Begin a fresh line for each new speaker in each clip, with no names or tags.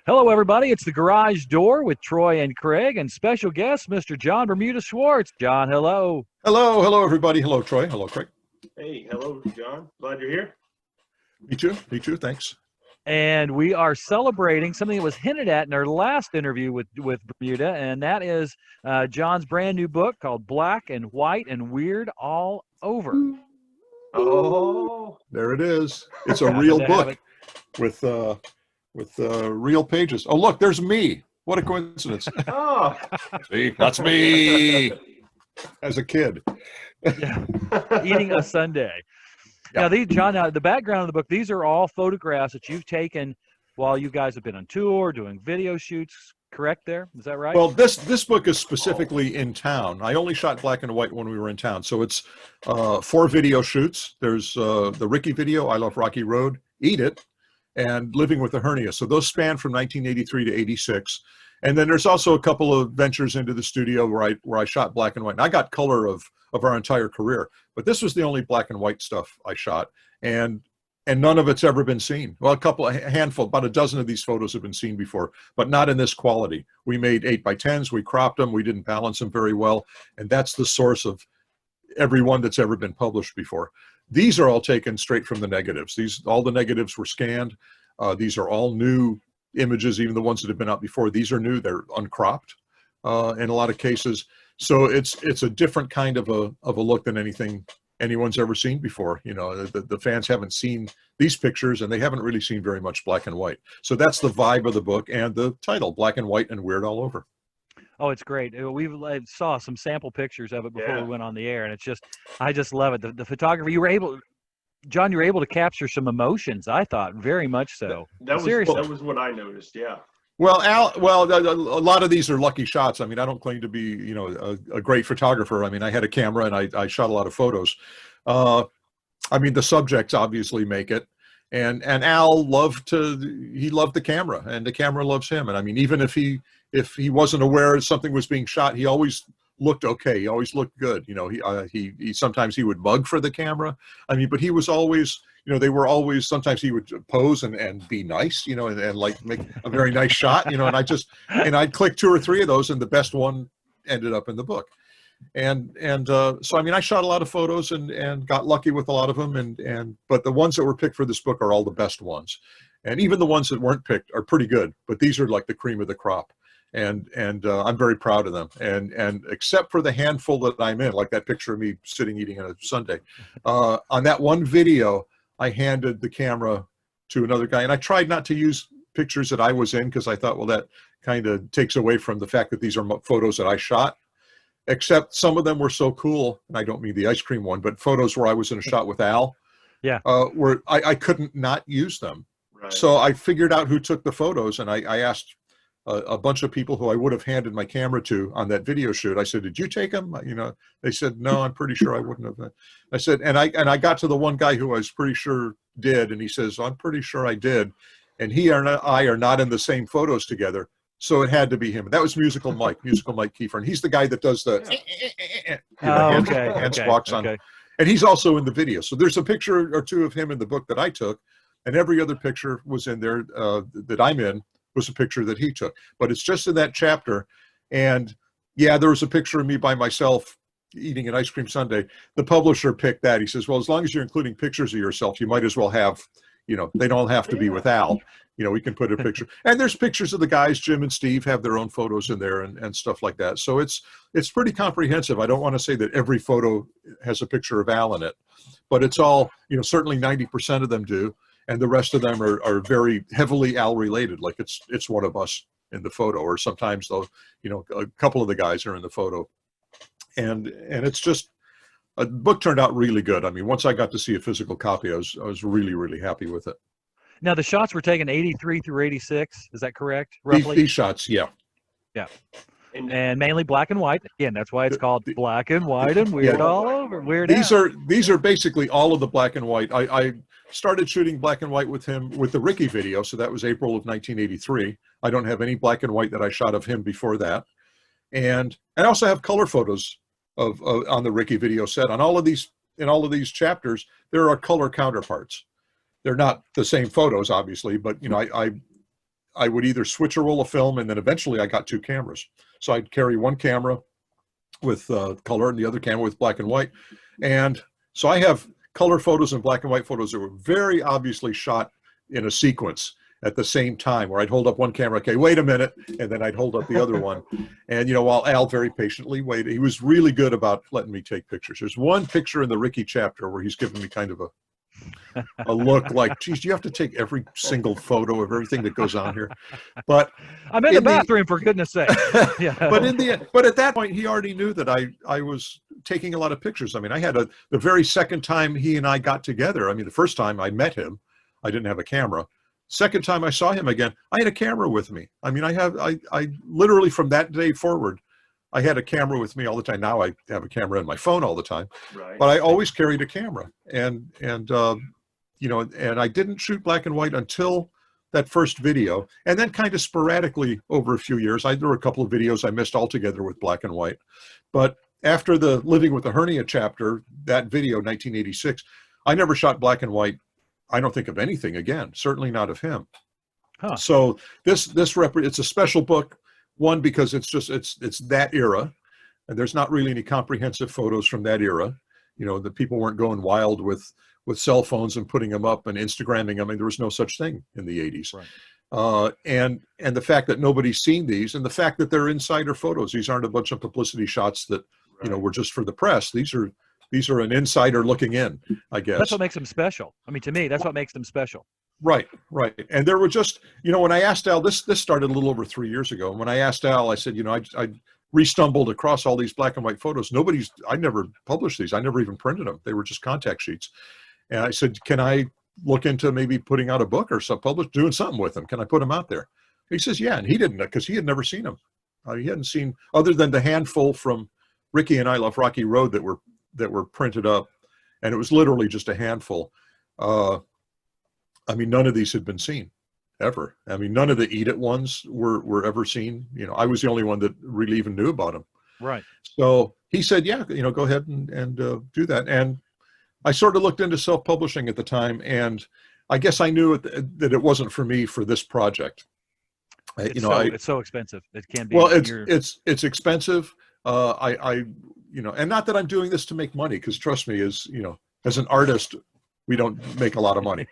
Hello, everybody. It's the Garage Door with Troy and Craig, and special guest, Mr. John Bermuda Schwartz. John, hello.
Hello, everybody. Hello, Troy. Hello, Craig.
Hey, hello, John. Glad you're here.
Me too. Thanks.
And we are celebrating something that was hinted at in our last interview with Bermuda, and that is John's brand new book called Black and White and Weird All Over.
Oh,
there it is. It's a real book with real pages. Oh, look, there's me. What a coincidence.
oh.
See, that's me as a kid.
Yeah. Eating a sundae.
Yeah.
Now, these, John, the background of the book, these are all photographs that you've taken while you guys have been on tour, doing video shoots, correct there? Is that right?
Well, this book is specifically in town. I only shot black and white when we were in town. So it's 4 video shoots. There's the Ricky video, I Love Rocky Road, Eat It, and Living with a Hernia. So those span from 1983 to 86. And then there's also a couple of ventures into the studio where I shot black and white. And I got color of our entire career, but this was the only black and white stuff I shot, and none of it's ever been seen. Well, a handful, about a dozen of these photos have been seen before, but not in this quality. We made 8x10s, we cropped them, we didn't balance them very well, and that's the source of every one that's ever been published before. These are all taken straight from the negatives. All the negatives were scanned. These are all new images, even the ones that have been out before. These are new, they're uncropped in a lot of cases. So it's a different kind of a look than anything anyone's ever seen before. You know, the fans haven't seen these pictures, and they haven't really seen very much black and white. So that's the vibe of the book and the title, Black and White and Weird All Over.
Oh, it's great. We saw some sample pictures of it before we went on the air, and I just love it. The photography, John, you were able to capture some emotions, I thought, very much so.
That was what I noticed, yeah.
Well, a lot of these are lucky shots. I mean, I don't claim to be, a great photographer. I mean, I had a camera and I shot a lot of photos. I mean, the subjects obviously make it. And Al loved the camera, and the camera loves him. And I mean, even if he wasn't aware something was being shot, he always looked okay. He always looked good. He sometimes he would mug for the camera. I mean, but he was always, they were always, sometimes he would pose and be nice, and like make a very nice shot, and I'd click 2 or 3 of those, and the best one ended up in the book. And so, I mean, I shot a lot of photos and got lucky with a lot of them. But the ones that were picked for this book are all the best ones. And even the ones that weren't picked are pretty good, but these are like the cream of the crop. And I'm very proud of them. And except for the handful that I'm in, like that picture of me sitting eating on a sundae, on that one video, I handed the camera to another guy, and I tried not to use pictures that I was in, because I thought, well, that kind of takes away from the fact that these are photos that I shot, except some of them were so cool, and I don't mean the ice cream one, but photos where I was in a shot with Al, where I couldn't not use them. Right. So I figured out who took the photos, and I asked a bunch of people who I would have handed my camera to on that video shoot. I said, "Did you take them?" They said, "No, I'm pretty sure I wouldn't have." I said, and I got to the one guy who I was pretty sure did, and he says, "I'm pretty sure I did," and I are not in the same photos together, so it had to be him. That was Musical Mike Kiefer, and he's the guy that does the hand squawks on, and he's also in the video. So there's a picture or 2 of him in the book that I took, and every other picture was in there that I'm in was a picture that he took, but it's just in that chapter. And yeah, there was a picture of me by myself eating an ice cream sundae. The publisher picked that. He says, well, as long as you're including pictures of yourself, you might as well have, they don't have to be with Al. We can put a picture. And there's pictures of the guys, Jim and Steve have their own photos in there and stuff like that. So it's pretty comprehensive. I don't want to say that every photo has a picture of Al in it, but it's all, certainly 90% of them do. And the rest of them are very heavily Al related, like it's one of us in the photo, or sometimes though, a couple of the guys are in the photo. And it's just, the book turned out really good. I mean, once I got to see a physical copy, I was really, really happy with it.
Now, the shots were taken 83 through 86. Is that correct? Roughly?
These shots, yeah.
Yeah. And mainly black and white. Again, that's why it's called Black and White and Weird All Over. Weird.
These are basically all of the black and white. I started shooting black and white with him with the Ricky video, so that was April of 1983. I don't have any black and white that I shot of him before that, and I also have color photos of on the Ricky video set. In all of these chapters, there are color counterparts. They're not the same photos, obviously, but I would either switch a roll of film, and then eventually I got two cameras. So I'd carry one camera with color and the other camera with black and white. And so I have color photos and black and white photos that were very obviously shot in a sequence at the same time, where I'd hold up one camera, okay, wait a minute, and then I'd hold up the other one. And, while Al very patiently waited, he was really good about letting me take pictures. There's one picture in the Ricky chapter where he's giving me kind of a look like, geez, do you have to take every single photo of everything that goes on here? But
I'm in the bathroom, for goodness sake. Yeah.
But at that point, he already knew that I was taking a lot of pictures. I mean, I had the very second time he and I got together. I mean, the first time I met him, I didn't have a camera. Second time I saw him again, I had a camera with me. I mean, I literally from that day forward, I had a camera with me all the time. Now I have a camera in my phone all the time,
Right.
but I always carried a camera. And I didn't shoot black and white until that first video. And then kind of sporadically over a few years, there were a couple of videos I missed altogether with black and white. But after the Living with a Hernia chapter, that video, 1986, I never shot black and white. I don't think of anything again, certainly not of him.
Huh.
So it's a special book, one, because it's that era, and there's not really any comprehensive photos from that era. The people weren't going wild with cell phones and putting them up and Instagramming them. I mean, there was no such thing in the 80s.
Right.
And the fact that nobody's seen these, and the fact that they're insider photos, these aren't a bunch of publicity shots that, were just for the press. These are an insider looking in, I guess.
That's what makes them special. I mean, to me, that's what makes them special.
Right. And there were just, when I asked Al, this started a little over 3 years ago. And when I asked Al, I said, I re-stumbled across all these black and white photos. I never published these. I never even printed them. They were just contact sheets. And I said, can I look into maybe putting out a book or doing something with them? Can I put them out there? He says, yeah. And he didn't, because he had never seen them. He hadn't seen, other than the handful from Ricky and I Love Rocky Road that were printed up. And it was literally just a handful. I mean, none of these had been seen ever. I mean, none of the Eat It ones were ever seen. I was the only one that really even knew about them.
Right.
So he said, yeah, go ahead and do that. And I sort of looked into self-publishing at the time, and I guess I knew that it wasn't for me for this project.
It's so expensive. It can be.
Well, it's expensive. And not that I'm doing this to make money, because trust me, as an artist, we don't make a lot of money.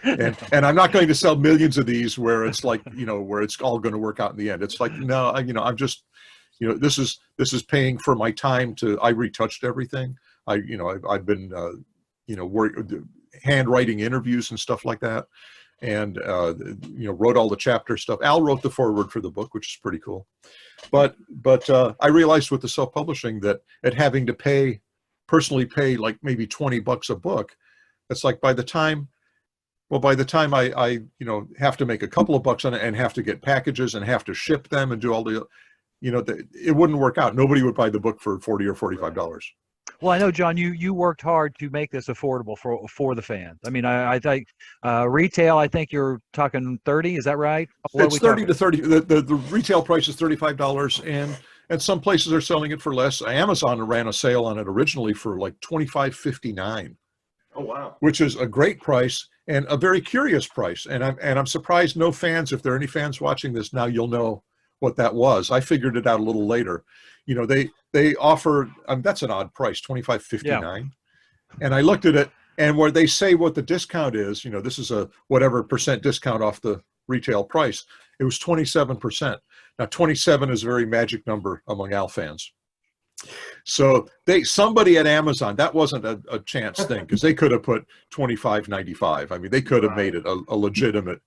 and I'm not going to sell millions of these where it's like, where it's all going to work out in the end. It's like, no, I'm just, this is paying for my time I retouched everything. I've been, handwriting interviews and stuff like that. And, wrote all the chapter stuff. Al wrote the foreword for the book, which is pretty cool. But I realized with the self-publishing that at having to personally pay like maybe $20 a book, it's like by the time I have to make a couple of bucks on it and have to get packages and have to ship them and do all the, it wouldn't work out. Nobody would buy the book for $40 or $45.
Well, I know, John, you worked hard to make this affordable for the fans. I mean, I think retail, I think you're talking 30, is that right?
It's 30 to 30. The retail price is $35, and some places are selling it for less. Amazon ran a sale on it originally for like $25.59.
Oh, wow.
Which is a great price and a very curious price. And I'm surprised no fans, if there are any fans watching this now, you'll know what that was. I figured it out a little later. They offer, that's an odd price, $25.59. Yeah. And I looked at it, and where they say what the discount is, this is a whatever percent discount off the retail price. It was 27%. Now, 27 is a very magic number among Al fans. So somebody at Amazon, that wasn't a chance thing, because they could have put $25.95. I mean, they could have made it a legitimate.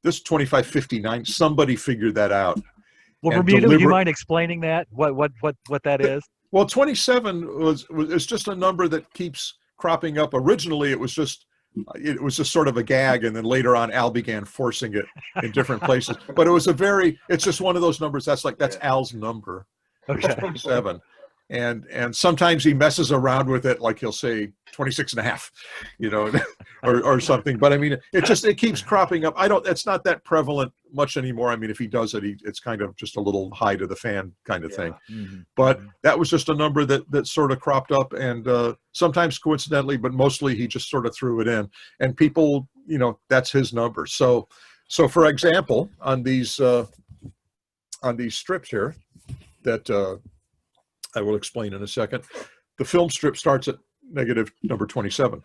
This $25.59, somebody figured that out.
Well, Bermuda, would you mind explaining that? What that is?
Well, 27 was just a number that keeps cropping up. Originally, it was just sort of a gag, and then later on, Al began forcing it in different places. But it's just one of those numbers. That's Al's number.
Okay.
27. And sometimes he messes around with it, like he'll say 26.5, or something. But I mean, it keeps cropping up. It's not that prevalent much anymore. I mean, if he does it, it's kind of just a little high to the fan kind of thing.
Mm-hmm.
But that was just a number that sort of cropped up, and sometimes coincidentally, but mostly he just sort of threw it in, and people, that's his number. So So for example, on these strips here that I will explain in a second, the film strip starts at negative number 27.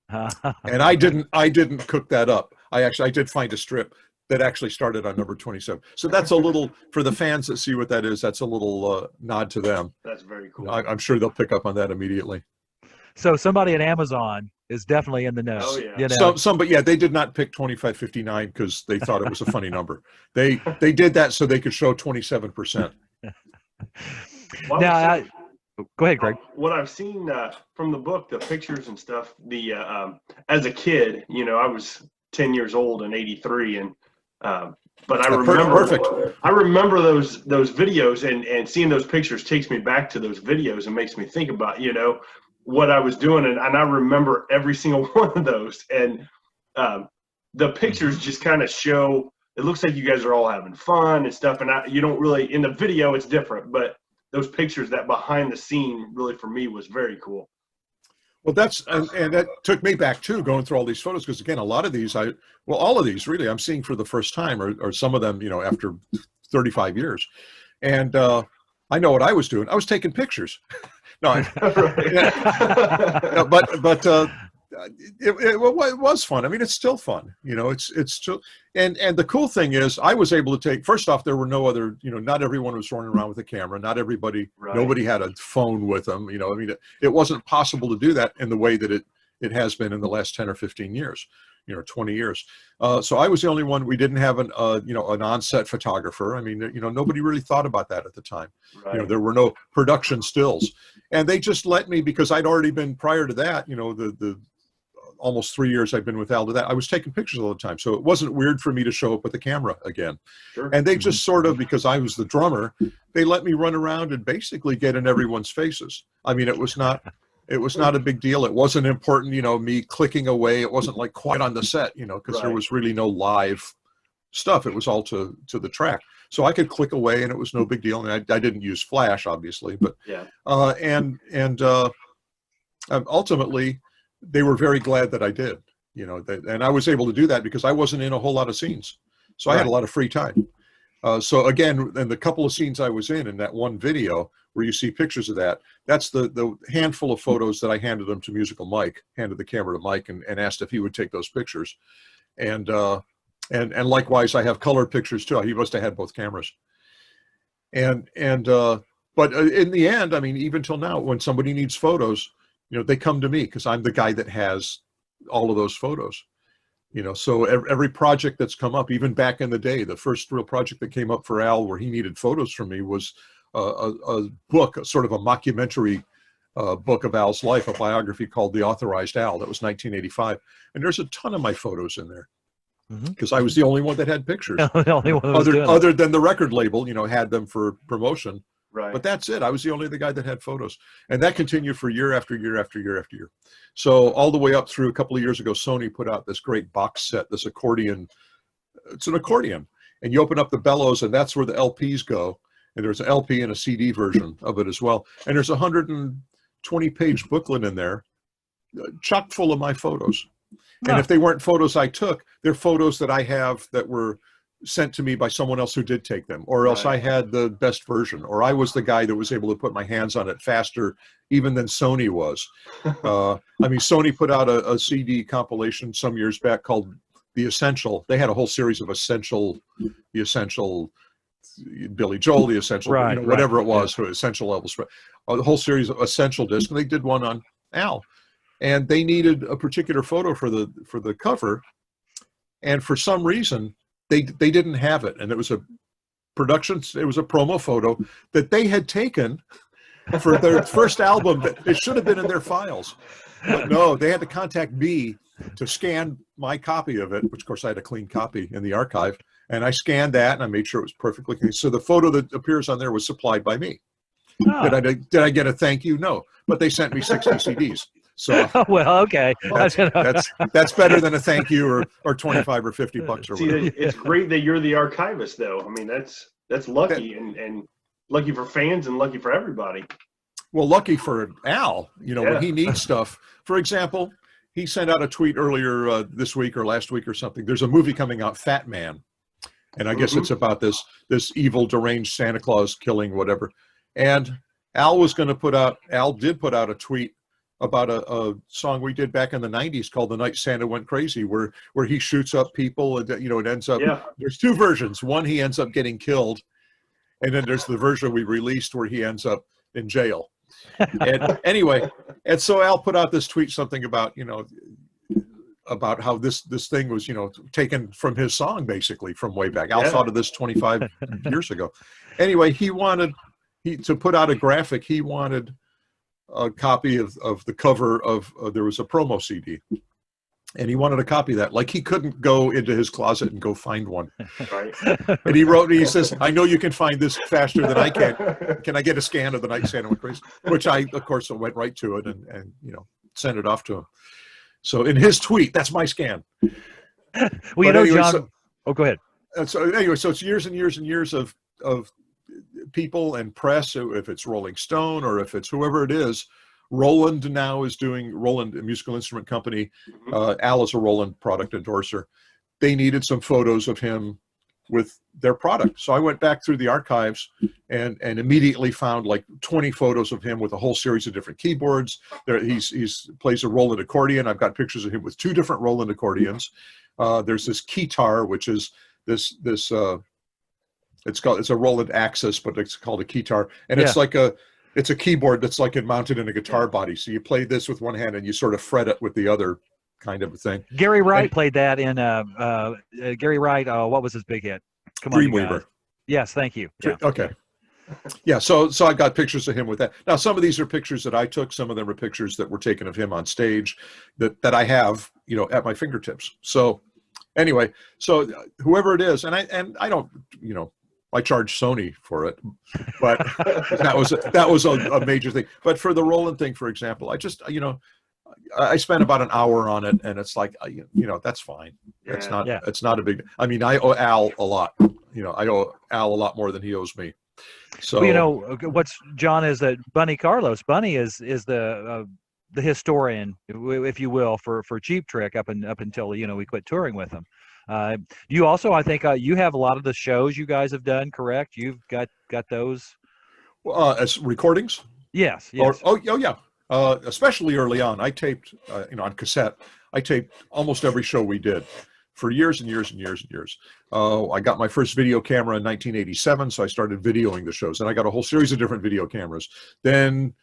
And I didn't cook that up. I did find a strip that actually started on number 27. So that's a little, for the fans that see what that is, that's a little nod to them.
That's very cool.
I'm sure they'll pick up on that immediately.
So somebody at Amazon is definitely in the know.
Oh, yeah.
You know?
But yeah, they did not pick 2559 because they thought it was a funny number. They did that so they could show 27%.
Well,
Now, go ahead, Greg.
What I've seen from the book, the pictures and stuff, as a kid, you know, I was 10 years old in '83, and but I remember
perfect.
I remember those videos, and seeing those pictures takes me back to those videos and makes me think about, you know, what I was doing, and I remember every single one of those, and the pictures just kind of show. It looks like you guys are all having fun and stuff, and you don't really, in the video it's different, but those pictures, that behind the scene, really for me was very cool.
Well, and that took me back too, going through all these photos, because again, a lot of these, all of these really, I'm seeing for the first time, or some of them, you know, after 35 years. And I know what I was doing. I was taking pictures. No, no, but it was fun. I mean, it's still fun. You know, it's still, and the cool thing is, I was able to take. First off, there were no other. You know, not everyone was running around with a camera. Not everybody. Right. Nobody had a phone with them. You know, I mean, it wasn't possible to do that in the way that it has been in the last 10 or 15 years. You know, 20 years. So I was the only one. We didn't have an on-set photographer. I mean, you know, nobody really thought about that at the time. Right. You know, there were no production stills, and they just let me, because I'd already been, prior to that, you know, the almost 3 years I've been with Al, to that I was taking pictures all the time. So it wasn't weird for me to show up with the camera again. Sure. And they just sort of, because I was the drummer, they let me run around and basically get in everyone's faces. I mean, it was not a big deal. It wasn't important, you know, me clicking away. It wasn't like quite on the set, you know, because there was really no live stuff. It was all to the track. So I could click away and it was no big deal. And I didn't use flash, obviously, but yeah. Ultimately, they were very glad that I did, you know, and I was able to do that because I wasn't in a whole lot of scenes. So I had a lot of free time. So again, in the couple of scenes I was in that one video where you see pictures of that, that's the handful of photos that I handed them to Musical Mike, handed the camera to Mike and asked if he would take those pictures. And likewise, I have color pictures too. He must have had both cameras. But in the end, I mean, even till now, when somebody needs photos, you know, they come to me because I'm the guy that has all of those photos. You know, so every project that's come up, even back in the day, the first real project that came up for Al where he needed photos from me was a book, sort of a mockumentary book of Al's life, a biography called The Authorized Al. That was 1985. And there's a ton of my photos in there because I was the only one that had pictures.
The only one
other than the record label, you know, had them for promotion.
Right.
But that's it. I was the only guy that had photos. And that continued for year after year after year after year. So all the way up through a couple of years ago, Sony put out this great box set, this accordion. It's an accordion. And you open up the bellows, and that's where the LPs go. And there's an LP and a CD version of it as well. And there's a 120-page booklet in there, chock full of my photos. And if they weren't photos I took, they're photos that I have that were sent to me by someone else who did take them, or else I had the best version, or I was the guy that was able to put my hands on it faster even than Sony was. I mean, Sony put out a CD compilation some years back called The Essential. They had a whole series of The Essential Billy Joel, The Essential, whatever it was, Essential levels, a whole series of Essential discs, and they did one on Al. And they needed a particular photo for the cover, and for some reason, they didn't have it, and it was a promo photo that they had taken for their first album. That it should have been in their files, but no, they had to contact me to scan my copy of it, which of course I had a clean copy in the archive, and I scanned that and I made sure it was perfectly clean. So the photo that appears on there was supplied by me. Did I get a thank you? No, but they sent me 60 CDs. So
well, okay,
that's better than a thank you or 25 or 50 bucks or whatever.
It's great that you're the archivist, though. I mean, that's lucky and lucky for fans and lucky for everybody.
Well, lucky for Al, you know, when he needs stuff. For example, he sent out a tweet earlier this week or last week or something. There's a movie coming out, Fat Man, and I guess it's about this evil, deranged Santa Claus killing whatever. And Al did put out a tweet about a song we did back in the 90s called The Night Santa Went Crazy, where he shoots up people, and it ends up, there's two versions. One, he ends up getting killed, and then there's the version we released where he ends up in jail. And anyway, and so Al put out this tweet, something about, about how this thing was, taken from his song, basically, from way back. Al thought of this 25 years ago. Anyway, he wanted to put out a graphic. He wanted a copy of the cover of, there was a promo CD, and he wanted a copy of that. Like, he couldn't go into his closet and go find one. Right. And he says, I know you can find this faster than I can. Can I get a scan of The Night Santa Went Crazy? Which I, of course, went right to it and sent it off to him. So in his tweet, that's my scan.
Well, anyway, John. Go ahead.
So anyway, so it's years and years and years of people and press, if it's Rolling Stone or if it's whoever it is. Roland now is doing, Roland, a musical instrument company. Al is a Roland product endorser. They needed some photos of him with their product. So I went back through the archives and immediately found like 20 photos of him with a whole series of different keyboards. He's plays a Roland accordion. I've got pictures of him with 2 different Roland accordions. There's this keytar, which is this it's a Roland Axis, but it's called a keytar, and it's a keyboard that's like mounted in a guitar body. So you play this with one hand and you sort of fret it with the other, kind of a thing.
Gary Wright played that in Gary Wright. What was his big hit? Come on,
Dreamweaver.
Yes, thank you. Yeah.
Okay. Yeah, so I got pictures of him with that. Now, some of these are pictures that I took. Some of them are pictures that were taken of him on stage that I have, at my fingertips. So anyway, so whoever it is, and I don't, I charge Sony for it, but that was a major thing. But for the Roland thing, for example, I just, I spent about an hour on it, and it's like, that's fine. It's not a big. I mean, I owe Al a lot. I owe Al a lot more than he owes me. So
what's John is that Bunny Carlos. Bunny is the historian, if you will, for Cheap Trick up until we quit touring with him. You also, I think, you have a lot of the shows you guys have done, correct? You've got those
as recordings.
Yes.
Oh yeah. Especially early on, I taped, on cassette. I taped almost every show we did for years and years and years and years. I got my first video camera in 1987, so I started videoing the shows, and I got a whole series of different video cameras. Then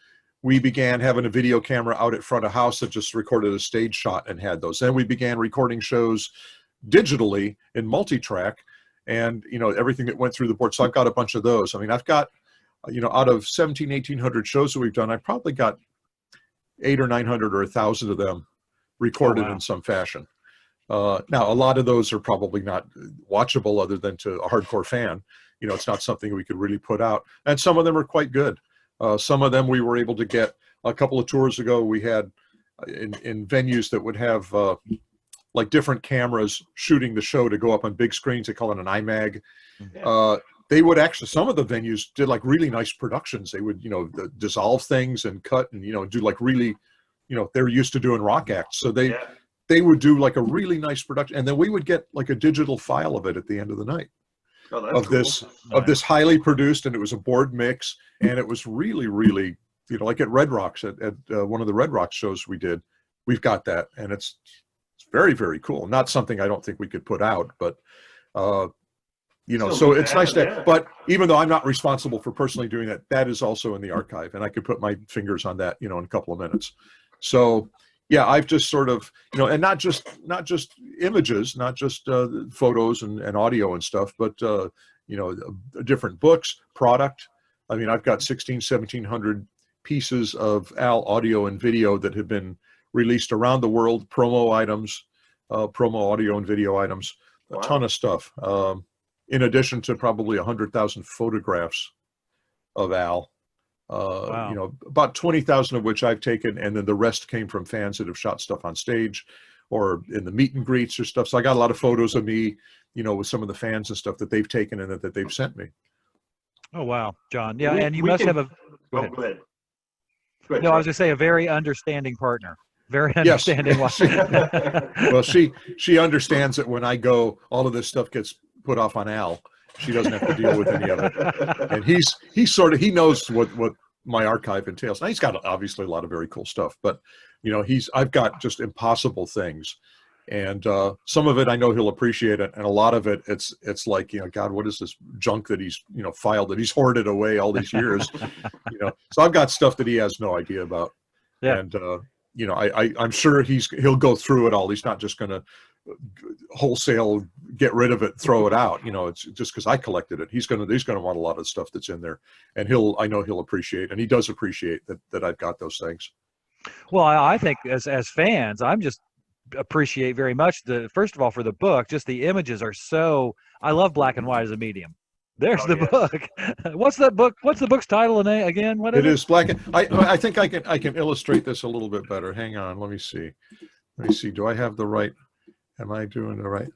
we began having a video camera out at front of house that just recorded a stage shot and had those. Then we began recording shows digitally in multi-track, and everything that went through the board. So I've got a bunch of those. I mean, I've got out of 1,800 shows that we've done, I probably got 800 or 900 or 1,000 of them recorded in some fashion. Now, a lot of those are probably not watchable other than to a hardcore fan. It's not something we could really put out. And some of them are quite good. Some of them we were able to get. A couple of tours ago, we had in venues that would have like different cameras shooting the show to go up on big screens. They call it an iMag. They would actually, some of the venues did like really nice productions. They would, dissolve things and cut and, do like really, they're used to doing rock acts. So they would do like a really nice production. And then we would get like a digital file of it at the end of the night.
Oh, that's cool.
Of this highly produced, and it was a board mix, and it was really, really, like at Red Rocks, at one of the Red Rocks shows we did, we've got that, and it's very, very cool. Not something I don't think we could put out, but so it's nice to. But even though I'm not responsible for personally doing that, that is also in the archive, and I could put my fingers on that, in a couple of minutes. So yeah, I've just sort of, and not just images, not just photos and audio and stuff, but different books, product. I mean, I've got 1,700 pieces of Al audio and video that have been released around the world, promo items, promo audio and video items, a ton of stuff. In addition to probably 100,000 photographs of Al. About 20,000 of which I've taken, and then the rest came from fans that have shot stuff on stage or in the meet and greets or stuff. So I got a lot of photos of me, with some of the fans and stuff that they've taken and that they've sent me.
Oh, wow, John. Yeah, and you must have a...
Go ahead.
No, I was going to say a very understanding partner. Very
Yes.
understanding wife.
Well, she understands that when I go, all of this stuff gets put off on Al. She doesn't have to deal with any of it. And he knows what my archive entails. Now he's got obviously a lot of very cool stuff, but I've got just impossible things. And some of it I know he'll appreciate it, and a lot of it it's like, God, what is this junk that he's filed, that he's hoarded away all these years? So I've got stuff that he has no idea about.
Yeah.
And I'm sure he'll go through it all. He's not just going to wholesale get rid of it, throw it out. It's just because I collected it. He's going to want a lot of stuff that's in there, and I know he'll appreciate, and he does appreciate that I've got those things.
Well, I think as fans, I'm just appreciate very much first of all, for the book, just the images are so. I love black and white as a medium. There's the book. What's that book? What's the book's title again? What is it? It
is black. I think I can illustrate this a little bit better. Hang on, let me see. Do I have the right? Am I doing the right?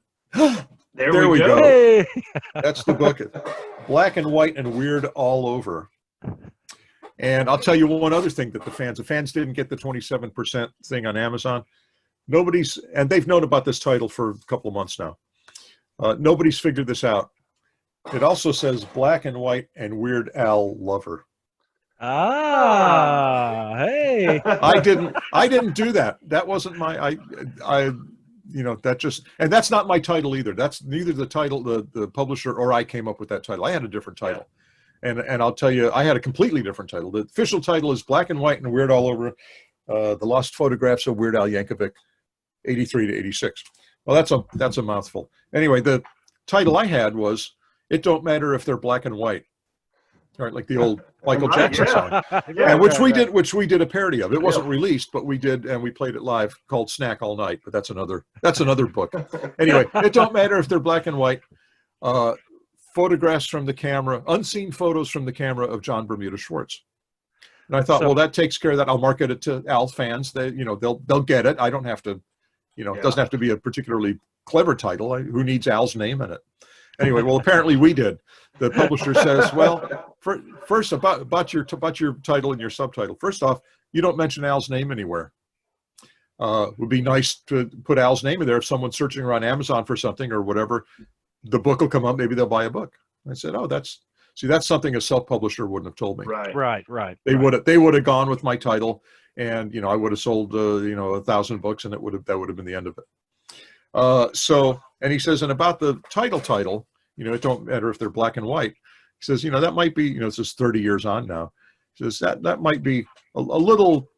There we go.
Hey!
That's the book. Black and White and Weird all over. And I'll tell you one other thing that the fans didn't get the 27% thing on Amazon. And they've known about this title for a couple of months now. Nobody's figured this out. It also says Black and White and Weird Al Lover.
Hey.
I didn't do that. That wasn't my, that just, and that's not my title either. That's neither the title, the publisher or I came up with that title. I had a different title. And I'll tell you, I had a completely different title. The official title is Black and White and Weird All Over, The Lost Photographs of Weird Al Yankovic, 83 to 86. Well, that's a mouthful. Anyway, the title I had was It Don't Matter If They're Black and White. All right, like the old Michael Jackson song. And which we did a parody of. It wasn't released, but we did, and we played it live, called Snack All Night, but that's another book. Anyway, It Don't Matter If They're Black and White. Photographs from the camera, unseen photos from the camera of John Bermuda Schwartz. And I thought, well, that takes care of that. I'll market it to Al fans. They'll get it. I don't have to, it doesn't have to be a particularly clever title. Who needs Al's name in it? Anyway, well, apparently we did. The publisher says, well, first about your title and your subtitle. First off, you don't mention Al's name anywhere. Would be nice to put Al's name in there if someone's searching around Amazon for something or whatever. The book will come up. Maybe they'll buy a book. I said, oh, that's something a self-publisher wouldn't have told me.
Right.
They would have gone with my title, and I would have sold 1,000 books, and that would have been the end of it. And he says, and about the title, it don't matter if they're black and white. He says, that might be, this is 30 years on now. He says that might be a little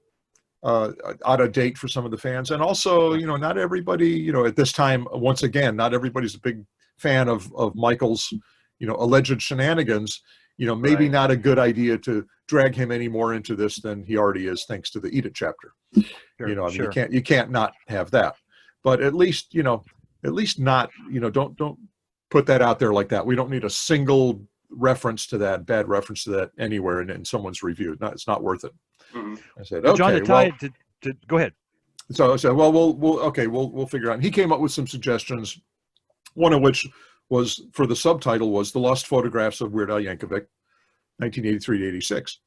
out of date for some of the fans, and also, not everybody, at this time, once again, not everybody's a big fan of Michael's, alleged shenanigans. Maybe not a good idea to drag him any more into this than he already is, thanks to the Eat It chapter. Sure. You can't not have that. But at least not, don't put that out there like that. We don't need a single reference to that, bad reference to that anywhere in someone's review. It's not worth it.
Mm-hmm.
I said, okay,
John, to go ahead.
So I said, well, we'll figure out. And he came up with some suggestions. One of which was, for the subtitle, was The Lost Photographs of Weird Al Yankovic, 1983 to 86,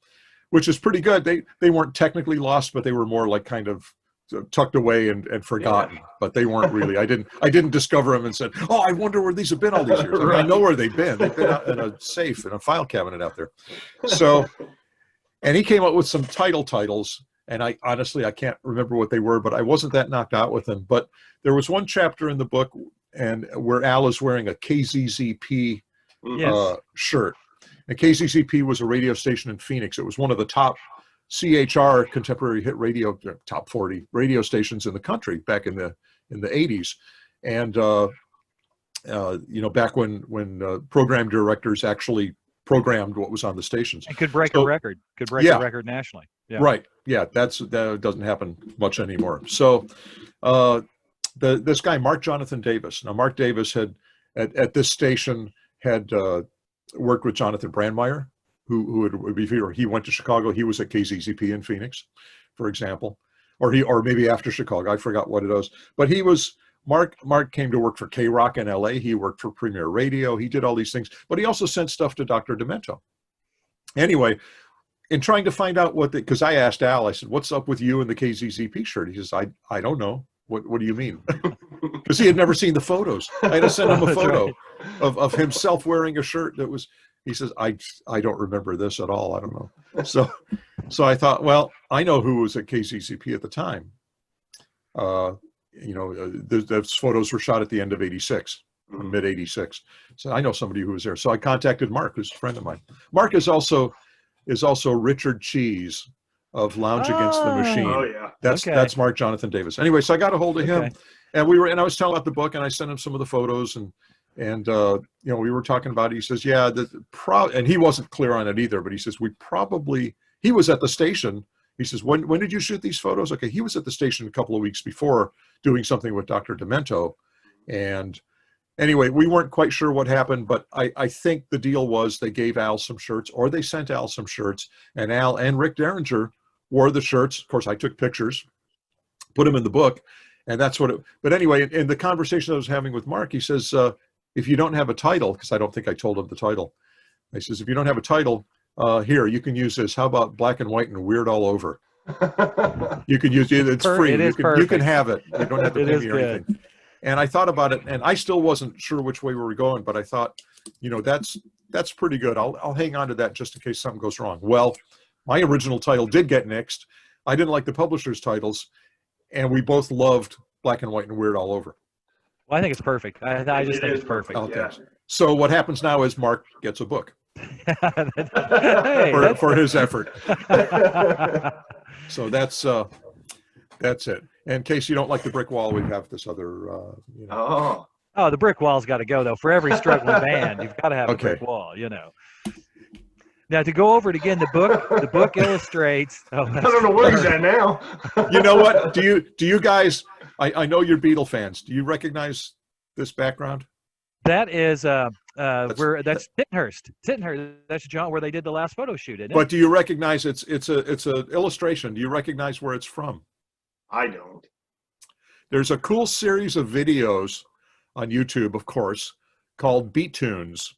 which is pretty good. They weren't technically lost, but they were more like kind of tucked away and forgotten. Yeah. But they weren't really. I didn't discover them and said, oh, I wonder where these have been all these years. I know where they've been. They've been out in a safe, in a file cabinet out there. So, and he came up with some titles. And I can't remember what they were, but I wasn't that knocked out with them. But there was one chapter in the book and where Al is wearing a KZZP shirt. And KZZP was a radio station in Phoenix. It was one of the top CHR, contemporary hit radio, top 40 radio stations in the country back in the 80s. And back when program directors actually programmed what was on the stations.
And could break a record. Could break a record nationally. Yeah.
Right. Yeah, that doesn't happen much anymore. So this guy, Mark Jonathan Davis. Now, Mark Davis had, at this station, had worked with Jonathan Brandmeier, who he went to Chicago. He was at KZZP in Phoenix, for example, or maybe after Chicago. I forgot what it was. But he was, Mark came to work for K-Rock in LA. He worked for Premier Radio. He did all these things, but he also sent stuff to Dr. Demento. Anyway, in trying to find out because I asked Al, I said, "What's up with you and the KZZP shirt?" He says, "I don't know. What do you mean?" Because he had never seen the photos. I had to send him a
That's
photo
right.
of himself wearing a shirt that was. He says, "I don't remember this at all. I don't know." So I thought, well, I know who was at KZZP at the time. Those photos were shot at the end of '86, mid '86. So I know somebody who was there. So I contacted Mark, who's a friend of mine. Mark is also Richard Cheese of Lounge Against the Machine.
Oh yeah.
That's Mark Jonathan Davis. Anyway, so I got a hold of him,
Okay.
and I was telling about the book, and I sent him some of the photos, and we were talking about it. He says, yeah, and he wasn't clear on it either, but he says he was at the station. He says, when did you shoot these photos? Okay, he was at the station a couple of weeks before doing something with Dr. Demento, and anyway, we weren't quite sure what happened, but I think the deal was they gave Al some shirts, or they sent Al some shirts, and Al and Rick Derringer wore the shirts. Of course, I took pictures, put them in the book, and that's what it. But anyway, in the conversation I was having with Mark, he says, if you don't have a title, because I don't think I told him the title, he says, if you don't have a title, here, you can use this. How about Black and White and Weird all over? You can use it. It's free.
It is
you
perfect.
can have it. You don't have to
It
pay
is
me or
good.
anything. And I thought about it, and I still wasn't sure which way we were going, but I thought, that's pretty good. I'll hang on to that just in case something goes wrong. Well, my original title did get nixed. I didn't like the publisher's titles, and we both loved Black and White and Weird all over.
Well, I think it's perfect. I just
It
think
is
it's perfect.
Okay.
Yeah.
So what happens now is Mark gets a book
Hey,
for his effort. So that's it. And in case you don't like the brick wall, we have this other.
Oh.
oh, the brick wall's got to go though. For every struggling band, you've got to have a
Okay.
brick wall. Now to go over it again, the book illustrates. Oh,
I don't know where he's at now.
You know what? Do you guys? I know you're Beatle fans. Do you recognize this background?
That is that's Tittenhurst. That's John, where they did the last photo shoot, isn't it?
But do you recognize it's a illustration? Do you recognize where it's from?
I don't.
There's a cool series of videos on YouTube, of course, called Beat Tunes,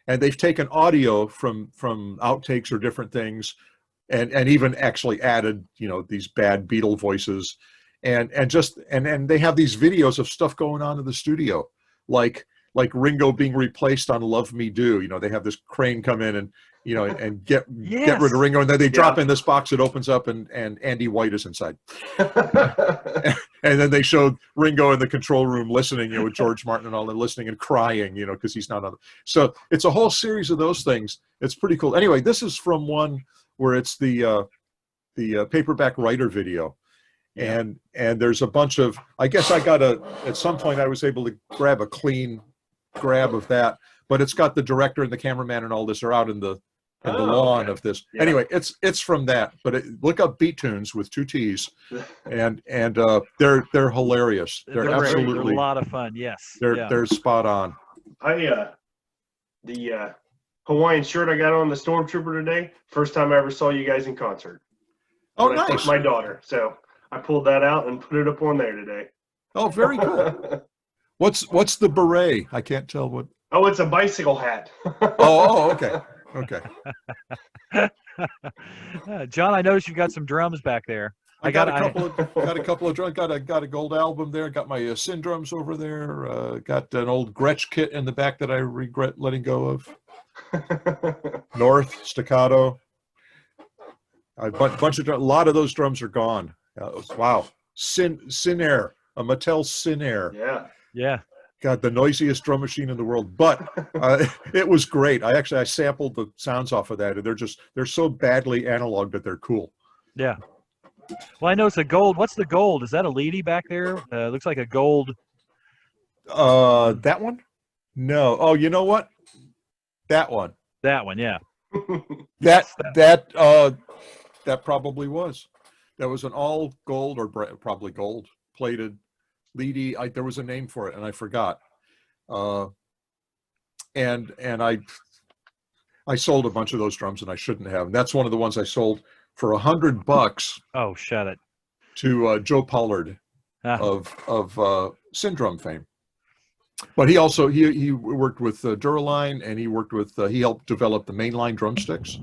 and they've taken audio from outtakes or different things, and even actually added these bad Beatle voices, and they have these videos of stuff going on in the studio, like Ringo being replaced on Love Me Do. They have this crane come in and and get rid of Ringo, and then they drop in this box, it opens up, and Andy White is inside. And then they showed Ringo in the control room listening, with George Martin and all, and listening and crying, because he's not on. So it's a whole series of those things. It's pretty cool. Anyway, this is from one where it's the paperback writer video. And there's a bunch of, I guess at some point I was able to grab a clean grab of that, but it's got the director and the cameraman and all this are out in the lawn of this.
Yeah.
Anyway, it's from that, but look up Beat Tunes with 2 T's, and they're hilarious. They're
great.
absolutely
They're a lot of fun. Yes.
they're spot on.
The Hawaiian shirt I got on the Stormtrooper today, first time I ever saw you guys in concert.
Oh,
When I took
nice.
my daughter, so I pulled that out and put it up on there today.
Oh, very cool. What's the beret? I can't tell what.
Oh, it's a bicycle hat.
Oh, okay.
John, I noticed you've got some drums back there.
I got a couple of drums. Got a gold album there. Got my Sin drums over there. Got an old Gretsch kit in the back that I regret letting go of. North staccato. A lot of those drums are gone. Wow. Sin Air, a Mattel Sin Air.
Yeah.
God, the noisiest drum machine in the world, but it was great. I sampled the sounds off of that, and they're so badly analog that they're cool.
Yeah. Well, I know it's a gold. What's the gold? Is that a Leedy back there? Looks like a gold.
That one? No. Oh, you know what? That one.
That one, yeah.
That probably was. That was an all gold or probably gold plated Leedy. There was a name for it and I forgot. And I sold a bunch of those drums and I shouldn't have. And that's one of the ones I sold for $100
Oh, shut it.
to Joe Pollard
Ah.
of Syndrome fame. But he also he worked with Duraline, and he worked with he helped develop the mainline drumsticks.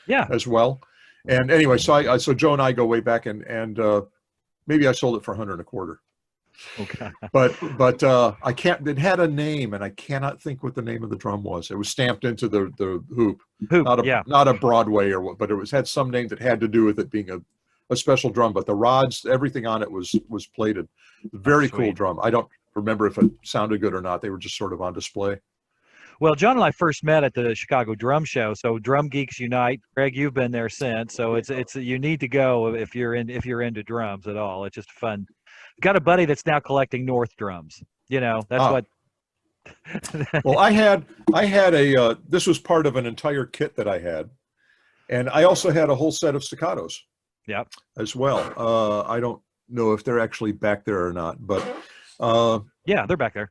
Yeah.
as well. And anyway, so Joe and I go way back, and maybe I sold it for $125.
Okay.
But I can't. It had a name, and I cannot think what the name of the drum was. It was stamped into the hoop,
Yeah.
not a Broadway or what, but it had some name that had to do with it being a special drum. But the rods, everything on it was plated. Very cool
Sweet.
drum. I don't remember if it sounded good or not. They were just sort of on display.
Well, John and I first met at the Chicago Drum Show. So Drum Geeks Unite. Greg, you've been there since. So it's you need to go if you're into drums at all. It's just fun. Got a buddy that's now collecting North drums. That's what.
Well, I had a this was part of an entire kit that I had, and I also had a whole set of staccatos.
Yep.
As well. I don't know if they're actually back there or not, but
yeah, they're back there.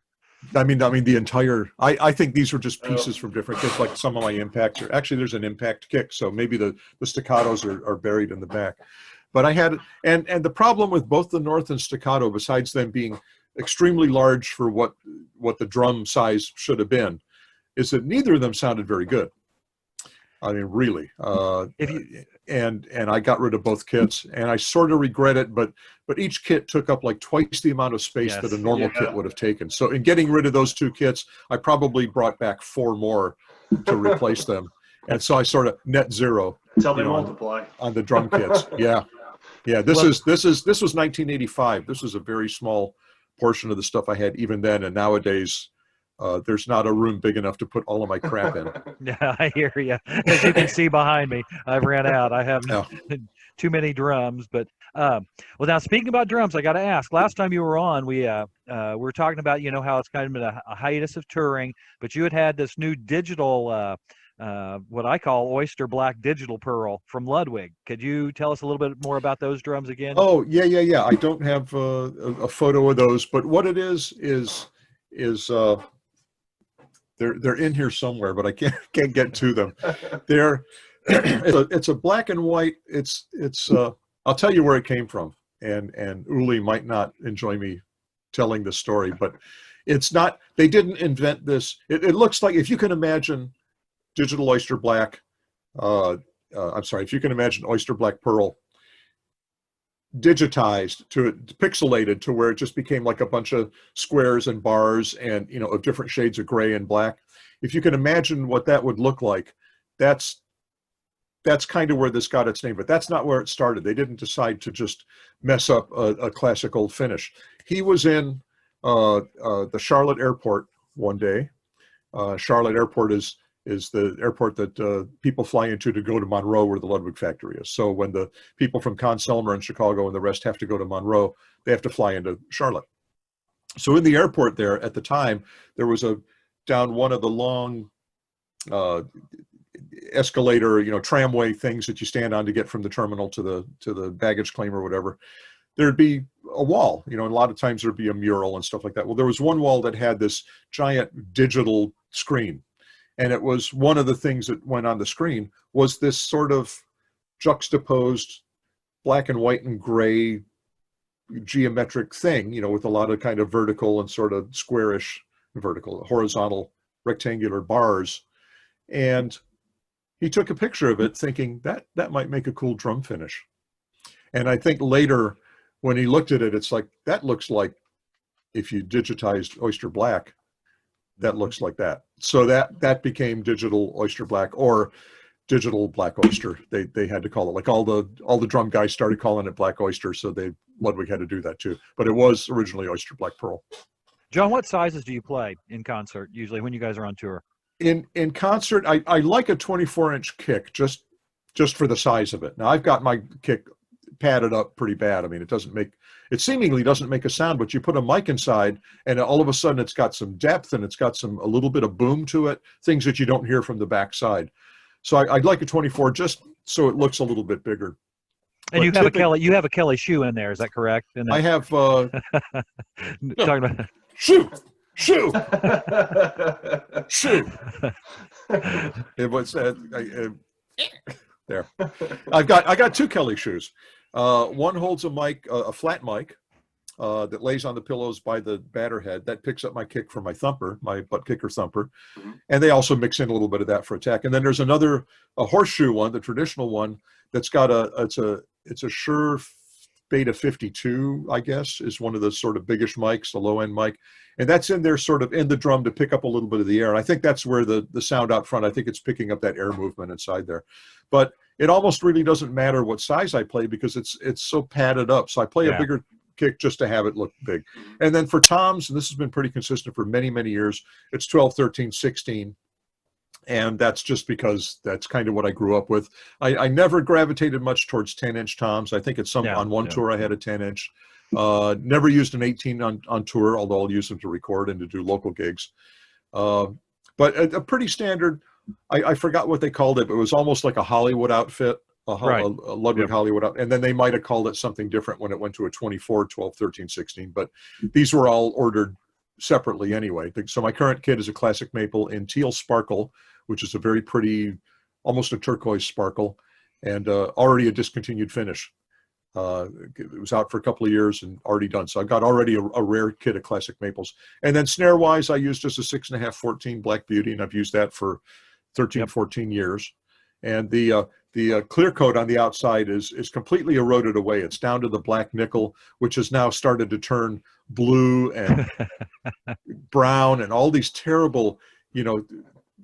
I mean the entire. I think these were just pieces from different kits. Like some of my impacts are actually there's an impact kick, so maybe the staccatos are buried in the back. But I had and the problem with both the North and staccato, besides them being extremely large for what the drum size should have been, is that neither of them sounded very good. I mean, really. And I got rid of both kits, and I sort of regret it, but each kit took up like twice the amount of space that a normal kit would have taken. So in getting rid of those two kits, I probably brought back 4 more to replace them. And so I sort of net zero.
That's how they multiply
on the drum kits. Yeah. This was 1985. This was a very small portion of the stuff I had even then, and nowadays there's not a room big enough to put all of my crap in.
Yeah, I hear you. As you can see behind me, I've ran out. I have too many drums. But well, now speaking about drums, I got to ask. Last time you were on, we were talking about how it's kind of been a hiatus of touring, but you had this new digital. What I call Oyster Black Digital Pearl from Ludwig. Could you tell us a little bit more about those drums again?
Oh, yeah. I don't have a photo of those, but what it is they're in here somewhere, but I can't get to them. It's a black and white. It's I'll tell you where it came from, and Uli might not enjoy me telling the story, but it's not. They didn't invent this. It looks like, if you can imagine digital Oyster Black, I'm sorry, if you can imagine Oyster Black Pearl digitized pixelated to where it just became like a bunch of squares and bars and of different shades of gray and black. If you can imagine what that would look like, that's kind of where this got its name, but that's not where it started. They didn't decide to just mess up a classical finish. He was in the Charlotte airport one day. Charlotte airport is the airport that people fly into to go to Monroe, where the Ludwig factory is. So when the people from Conn-Selmer and Chicago and the rest have to go to Monroe, they have to fly into Charlotte. So in the airport there at the time, there was down one of the long escalator, tramway things that you stand on to get from the terminal to the baggage claim or whatever, there'd be a wall, and a lot of times there'd be a mural and stuff like that. Well, there was one wall that had this giant digital screen. And it was one of the things that went on the screen was this sort of juxtaposed black and white and gray geometric thing, with a lot of kind of vertical and sort of squarish, horizontal, rectangular bars. And he took a picture of it thinking that might make a cool drum finish. And I think later when he looked at it, it's like, that looks like if you digitized Oyster Black, that looks like that. So that became digital Oyster Black, or digital Black Oyster. They had to call it, like all the drum guys started calling it Black Oyster, so Ludwig had to do that too. But it was originally Oyster Black Pearl.
John, what sizes do you play in concert usually when you guys are on tour?
In concert, I like a 24-inch kick just for the size of it. Now I've got my kick padded up pretty bad. I mean, it seemingly doesn't make a sound, but you put a mic inside and all of a sudden it's got some depth and it's got a little bit of boom to it, things that you don't hear from the backside. So I'd like a 24 just so it looks a little bit bigger.
And you have a Kelly shoe in there, is that correct?
I have
talking about
shoe. It was there. I got 2 Kelly shoes. One holds a mic, a flat mic, that lays on the pillows by the batter head. That picks up my kick for my thumper, my butt kicker thumper.
Mm-hmm.
And they also mix in a little bit of that for attack. And then there's a horseshoe one, the traditional one, that's got it's a Shure Beta 52, I guess, is one of the sort of biggish mics, the low end mic. And that's in there sort of in the drum to pick up a little bit of the air. And I think that's where the sound out front, I think it's picking up that air movement inside there. But it almost really doesn't matter what size I play because it's so padded up. So I play a bigger kick just to have it look big. And then for toms, and this has been pretty consistent for many, many years, it's 12, 13, 16. And that's just because that's kind of what I grew up with. I never gravitated much towards 10-inch toms. I think on one tour I had a 10-inch. Never used an 18 on tour, although I'll use them to record and to do local gigs. But a pretty standard, I forgot what they called it, but it was almost like a Hollywood outfit, a Ludwig Hollywood outfit. And then they might have called it something different when it went to a 24, 12, 13, 16. But these were all ordered separately anyway. So my current kit is a classic maple in teal sparkle, which is a very pretty, almost a turquoise sparkle, and already a discontinued finish. It was out for a couple of years and already done. So I've got already a rare kit of classic maples. And then snare-wise, I used just a 6.5, 14 Black Beauty, and I've used that for 13, 14 years. And the clear coat on the outside is completely eroded away. It's down to the black nickel, which has now started to turn blue and brown and all these terrible,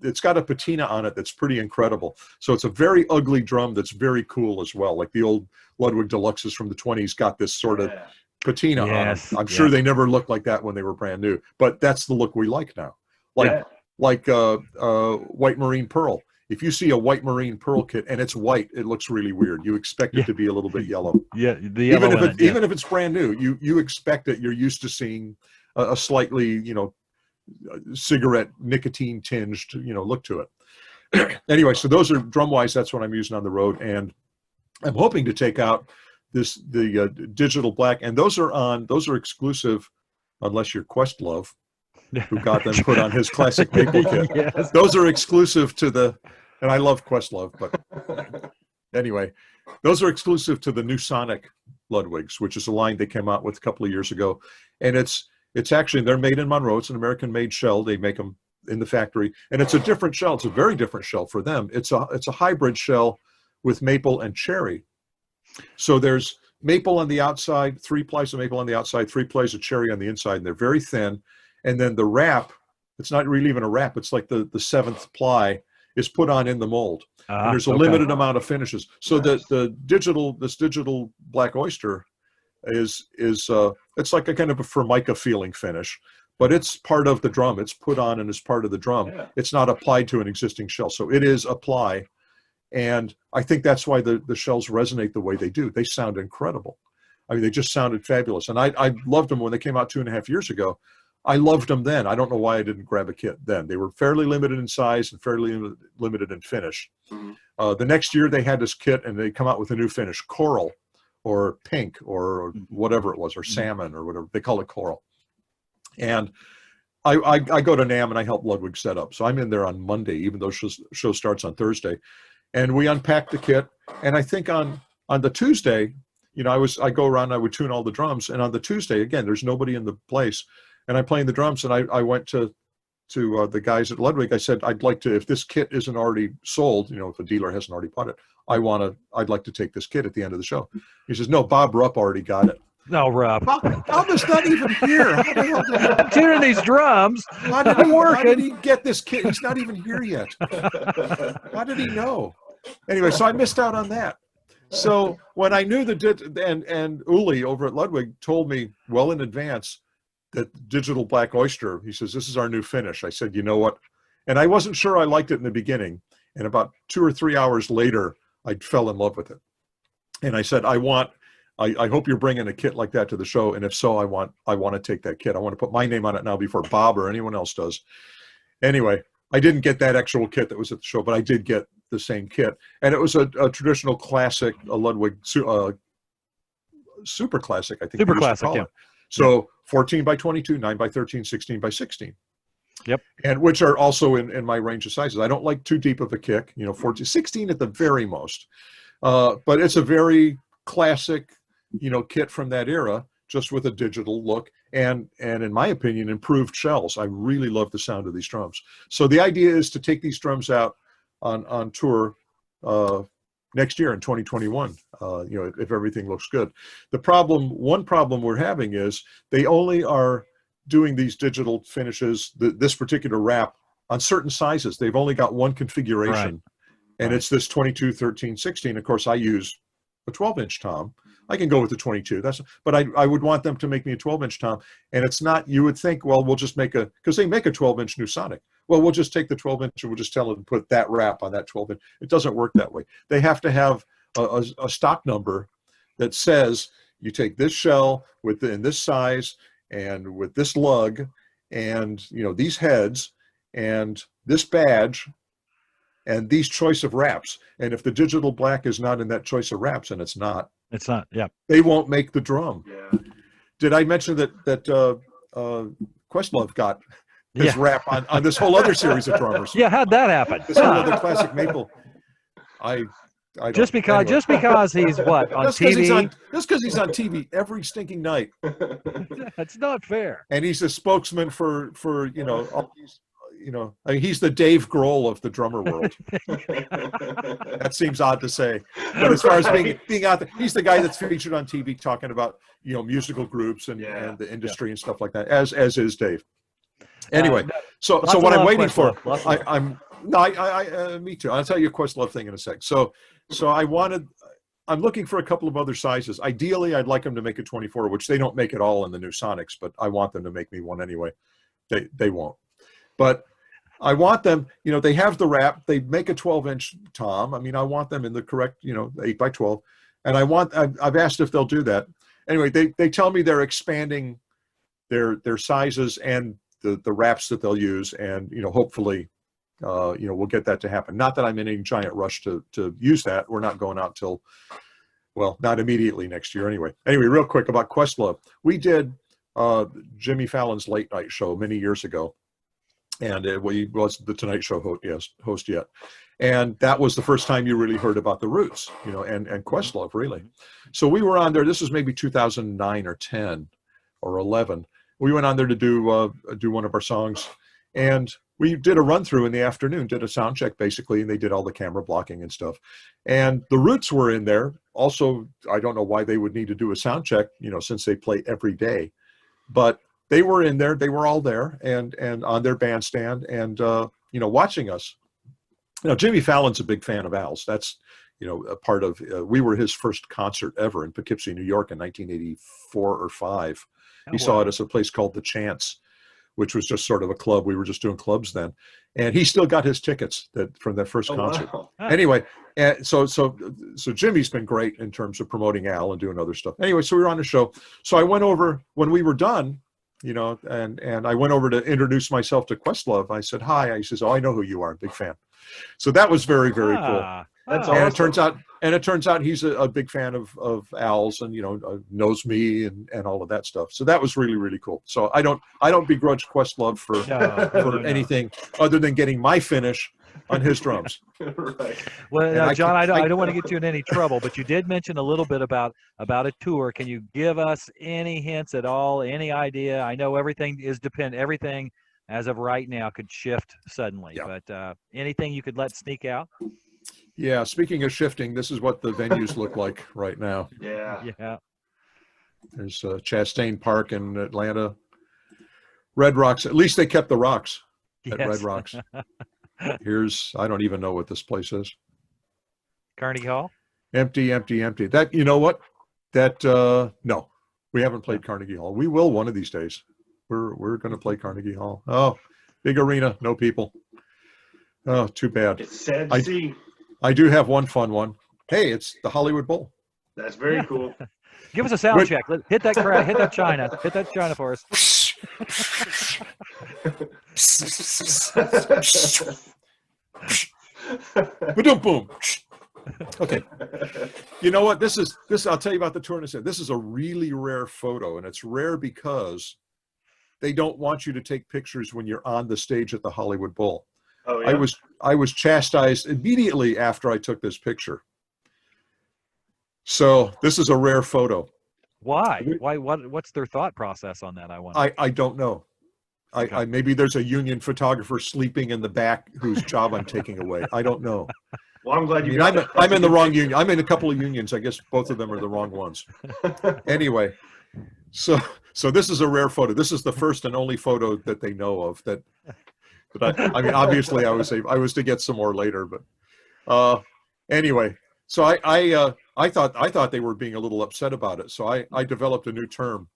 it's got a patina on it that's pretty incredible. So it's a very ugly drum that's very cool as well. Like the old Ludwig Deluxes from the 20s got this sort of patina on them. I'm sure they never looked like that when they were brand new, but that's the look we like now. Like white marine pearl. If you see a white marine pearl kit and it's white, it looks really weird. You expect it to be a little bit yellow.
Yeah, the yellow
even if it's brand new, you expect it. You're used to seeing a slightly, cigarette nicotine tinged, look to it. Anyway, so those are drum wise. That's what I'm using on the road, and I'm hoping to take out the digital black, and those are exclusive, unless you're Questlove, who got them put on his classic maple kit.
Yes.
Those are exclusive to and I love Questlove, but anyway, those are exclusive to the new Sonic Ludwigs, which is a line they came out with a couple of years ago, and it's actually, they're made in Monroe. It's an American-made shell. They make them in the factory, and it's a different shell. It's a very different shell for them. It's a hybrid shell with maple and cherry. So there's maple on the outside, 3 plies of maple on the outside, 3 plies of cherry on the inside, and they're very thin. And then the wrap, it's not really even a wrap. It's like the 7th ply is put on in the mold. And there's a limited amount of finishes. So this digital Black Oyster is it's like a kind of a Formica feeling finish, but it's part of the drum. It's put on and is part of the drum. Yeah. It's not applied to an existing shell. So it is apply. And I think that's why the shells resonate the way they do. They sound incredible. I mean, they just sounded fabulous. And I loved them when they came out 2.5 years ago. I loved them then. I don't know why I didn't grab a kit then. They were fairly limited in size and fairly limited in finish. Mm-hmm. The next year they had this kit and they come out with a new finish, coral or pink or whatever it was, or salmon or whatever. They call it coral. And I go to NAMM and I help Ludwig set up. So I'm in there on Monday, even though show starts on Thursday. And we unpack the kit. And I think on the Tuesday, I go around and I would tune all the drums. And on the Tuesday, again, there's nobody in the place. And I'm playing the drums, and I went to the guys at Ludwig. I said, I'd like to, if this kit isn't already sold, if a dealer hasn't already bought it, I'd like to take this kit at the end of the show. He says, no, Bob Rupp already got it.
No, Rupp.
Bob is not even here. How the hell did
I'm tuning these drums.
How did he get this kit? He's not even here yet. How did he know? Anyway, so I missed out on that. So when I knew and Uli over at Ludwig told me well in advance that digital Black Oyster, he says, this is our new finish. I said, you know what? And I wasn't sure I liked it in the beginning. And about 2 or 3 hours later, I fell in love with it. And I said, I hope you're bringing a kit like that to the show. And if so, I want to take that kit. I want to put my name on it now before Bob or anyone else does. Anyway, I didn't get that actual kit that was at the show, but I did get the same kit. And it was a traditional classic, a Ludwig super classic, I think.
Super classic, yeah.
So 14 by 22, 9 by 13, 16 by 16.
Yep.
And which are also in my range of sizes. I don't like too deep of a kick, 14, 16 at the very most. But it's a very classic, kit from that era. just with a digital look, and in my opinion, improved shells. I really love the sound of these drums. So the idea is to take these drums out on tour next year in 2021, if everything looks good. One problem we're having is they only are doing these digital finishes, this particular wrap, on certain sizes. They've only got one configuration, and it's this 22, 13, 16. Of course, I use a 12-inch tom. I can go with the 22. But I would want them to make me a 12-inch tom, and it's not. You would think, well, we'll just make because they make a 12-inch New Sonic. Well, we'll just take the 12-inch and we'll just tell them to put that wrap on that 12-inch. It doesn't work that way. They have to have a stock number that says you take this shell in this size and with this lug and these heads and this badge and these choice of wraps. And if the digital black is not in that choice of wraps, and it's not,
yeah,
they won't make the drum.
Yeah.
Did I mention that Questlove got his wrap on this whole other series of drummers?
Yeah, how'd that happen?
This whole other classic maple. I don't,
just because he's what on TV.
Just because he's on TV every stinking night.
That's not fair.
And he's a spokesman for all these, I mean, he's the Dave Grohl of the drummer world. That seems odd to say, but as far as being out there, he's the guy that's featured on TV talking about musical groups and the industry and stuff like that. As is Dave. Anyway, so what I'm waiting for, me too. I'll tell you a Questlove thing in a sec. So I'm looking for a couple of other sizes. Ideally, I'd like them to make a 24, which they don't make at all in the new Sonics, but I want them to make me one anyway. They won't. But I want them, they have the wrap, they make a 12-inch tom. I mean, I want them in the correct, 8x12. And I've asked if they'll do that. Anyway, they tell me they're expanding their sizes and the wraps that they'll use. And, hopefully, we'll get that to happen. Not that I'm in any giant rush to use that. We're not going out till, not immediately next year anyway. Anyway, real quick about Questlove. We did Jimmy Fallon's late night show many years ago. And he wasn't the Tonight Show host yet. And that was the first time you really heard about the Roots, and Questlove, really. So we were on there. This was maybe 2009 or 10 or 11. We went on there to do one of our songs. And we did a run through in the afternoon, did a sound check basically, and they did all the camera blocking and stuff. And the Roots were in there. Also, I don't know why they would need to do a sound check, since they play every day. But they were in there. They were all there and on their bandstand and, watching us. Jimmy Fallon's a big fan of Al's. That's, a part of, we were his first concert ever in Poughkeepsie, New York in 1984 or 5. He saw it at a place called The Chance, which was just sort of a club. We were just doing clubs then. And he still got his tickets from that first concert.
Wow.
Anyway, so Jimmy's been great in terms of promoting Al and doing other stuff. Anyway, so we were on the show. So I went over, when we were done, and I went over to introduce myself to Questlove. I said, hi. He says, oh, I know who you are. Big fan. So that was very, very cool.
That's
and
awesome.
it turns out he's a big fan of Al's and, knows me and all of that stuff. So that was really, really cool. So I don't begrudge Questlove for anything other than getting my finish on his drums.
Right.
Well, John, I don't want to get you in any trouble, but you did mention a little bit about a tour. Can you give us any hints at all, any idea? I know everything as of right now could shift suddenly, but anything you could let sneak out?
Yeah, speaking of shifting, this is what the venues look like right now.
Yeah.
There's Chastain Park in Atlanta. Red Rocks, at least they kept the rocks at Red Rocks. Here's, I don't even know what this place is.
Carnegie Hall?
Empty. That, you know what? That, no, we haven't played Carnegie Hall. We will one of these days. We're going to play Carnegie Hall. Oh, big arena, no people. Oh, too bad.
It's sad to see.
I do have one fun one. Hey, it's the Hollywood Bowl.
That's very cool.
Give us a sound check. Hit that crowd. Hit that China. Hit that China for us.
Boom. Okay. You know what? This I'll tell you about the tour in a second. This is a really rare photo, and it's rare because they don't want you to take pictures when you're on the stage at the Hollywood Bowl.
Oh, yeah.
I was chastised immediately after I took this picture. So this is a rare photo.
Why? Why? What's their thought process on that? I wonder.
I don't know. I maybe there's a union photographer sleeping in the back whose job I'm taking away. I don't know.
Well, I'm glad you.
I'm in the wrong union. I'm in a couple of unions. I guess both of them are the wrong ones. Anyway, so this is a rare photo. This is the first and only photo that they know of. That I mean, obviously, I was to get some more later, but anyway. So I thought they were being a little upset about it. So I developed a new term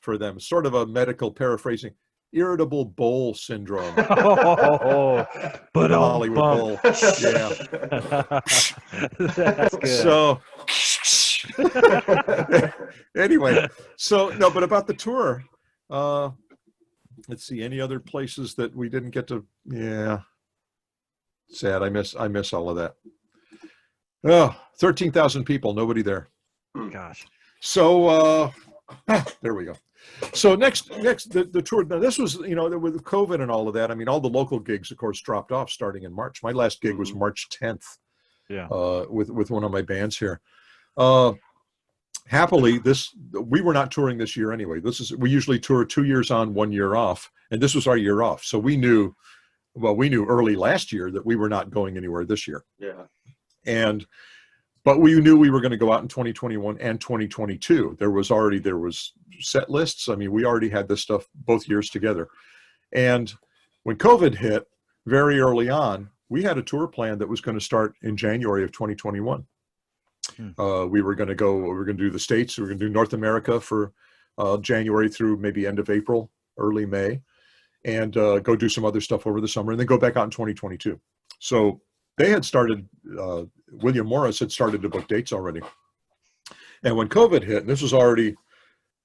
for them, sort of a medical paraphrasing. Irritable bowel syndrome.
But
Hollywood Bowl. Yeah.
That's good.
So anyway, so no, but about the tour, let's see, any other places that we didn't get to? Yeah. Sad. I miss all of that. Oh, 13,000 people, nobody there.
Gosh.
So there we go. So next the tour. Now this was, with COVID and all of that. I mean, all the local gigs, of course, dropped off starting in March. My last gig was March 10th.
Yeah.
With one of my bands here. Happily, we were not touring this year anyway. We usually tour 2 years on, 1 year off, and this was our year off. So we knew early last year that we were not going anywhere this year.
Yeah.
But we knew we were going to go out in 2021 and 2022. There was set lists. I mean, we already had this stuff both years together. And when COVID hit very early on, we had a tour plan that was going to start in January of 2021. We were going to do the States. We were going to do North America for January through maybe end of April, early May, and go do some other stuff over the summer, and then go back out in 2022. So they had started, William Morris had started to book dates already. And when COVID hit, and this was already,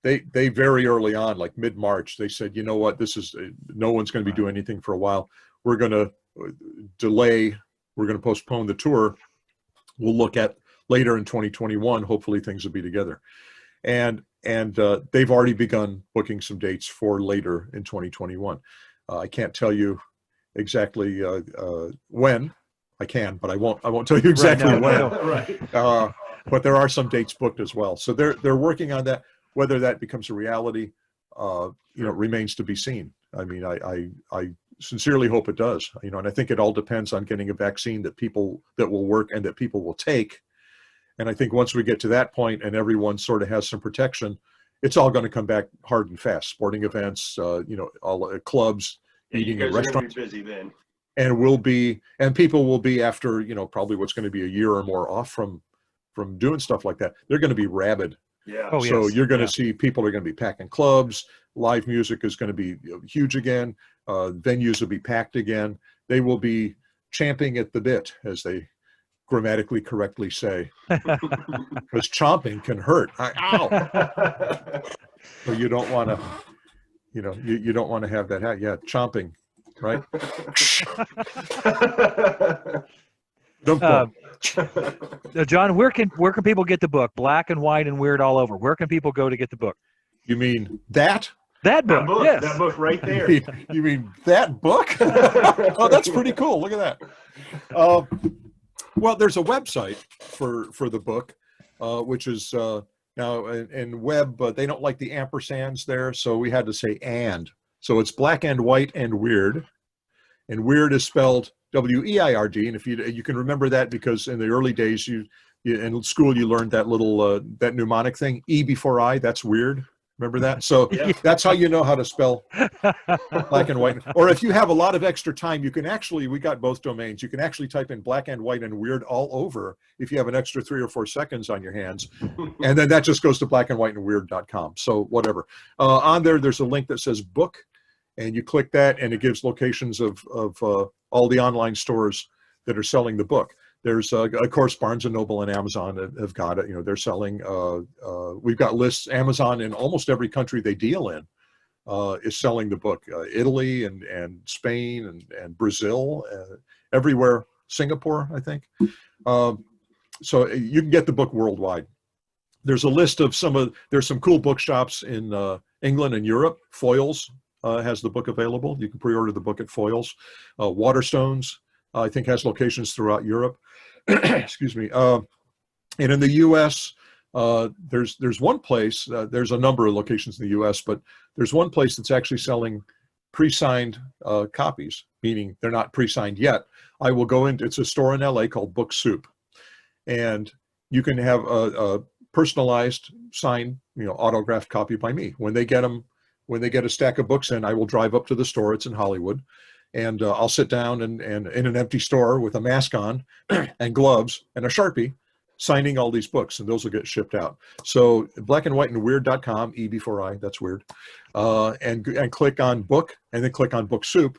they very early on, like mid-March, they said, you know what, no one's going to be doing anything for a while. We're going to delay, we're going to postpone the tour. We'll look at later in 2021, hopefully things will be together. And they've already begun booking some dates for later in 2021. I can't tell you exactly when. I can, but I won't tell you exactly when.
Right.
But there are some dates booked as well. So they're working on that. Whether that becomes a reality, remains to be seen. I mean, I sincerely hope it does. And I think it all depends on getting a vaccine that will work and that people will take. And I think once we get to that point and everyone sort of has some protection, it's all going to come back hard and fast. Sporting events, all clubs, eating in restaurants.
Be busy then.
And people will be after, probably what's going to be a year or more off from doing stuff like that. They're going to be rabid.
Yeah.
Oh,
So
yes.
you're going to see people are going to be packing clubs. Live music is going to be huge again. Venues will be packed again. They will be champing at the bit, as they grammatically correctly say, because chomping can hurt. Ow! So you don't want to, you don't want to have that. Yeah, chomping. Right.
John, where can people get the book? Black and White and Weird all over. Where can people go to get the book?
You mean that?
That book, yes.
That book right there.
You mean that book? Oh, that's pretty cool. Look at that. Well, there's a website for the book, which is now in web, but they don't like the ampersands there, so we had to say and. So it's Black and White and Weird, and Weird is spelled W-E-I-R-D. And if you can remember that because in the early days you in school you learned that little that mnemonic thing, E before I. That's weird. Remember that? So that's how you know how to spell Black and White. Or if you have a lot of extra time, you can actually, we got both domains. You can actually type in Black and White and Weird all over if you have an extra 3 or 4 seconds on your hands. And then that just goes to blackandwhiteandweird.com. So whatever. On there's a link that says book, and you click that and it gives locations of all the online stores that are selling the book. There's, of course, Barnes & Noble and Amazon have got it. They're selling, we've got lists. Amazon in almost every country they deal in is selling the book. Italy and Spain and Brazil, everywhere. Singapore, I think. So you can get the book worldwide. There's a list of there's some cool bookshops in England and Europe. Foyles has the book available. You can pre-order the book at Foyles. Waterstones, I think, has locations throughout Europe. Excuse me. And in the U.S., There's one place, there's a number of locations in the US, but there's one place that's actually selling pre-signed copies, meaning they're not pre-signed yet. I will go into, it's a store in LA called Book Soup, and you can have a personalized signed, autographed copy by me. When they get a stack of books in, I will drive up to the store. It's in Hollywood, and I'll sit down and in an empty store with a mask on and gloves and a Sharpie, signing all these books, and those will get shipped out. So blackandwhiteandweird.com, E before I, that's weird, and click on book, and then click on Book Soup,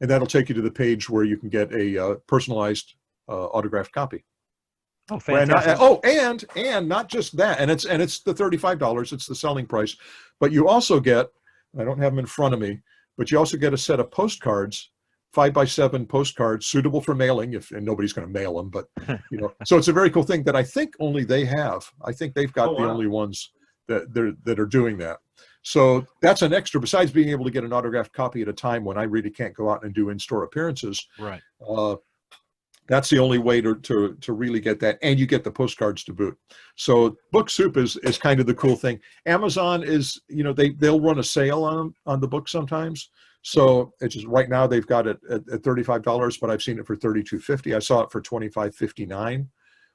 and that'll take you to the page where you can get a personalized autographed copy.
Oh, fantastic!
And not just that, and it's the $35. It's the selling price, but you also get, I don't have them in front of me, but you also get a set of postcards, 5x7 postcards suitable for mailing, and nobody's going to mail them, but so it's a very cool thing that I think only they have. I think they've got the only ones that are doing that. So that's an extra, besides being able to get an autographed copy at a time when I really can't go out and do in-store appearances.
Right.
That's the only way to really get that, and you get the postcards to boot. So Book Soup is kind of the cool thing. Amazon is, they'll run a sale on the book sometimes. So it's just, right now they've got it at $35, but I've seen it for $32.50. I saw it for $25.59,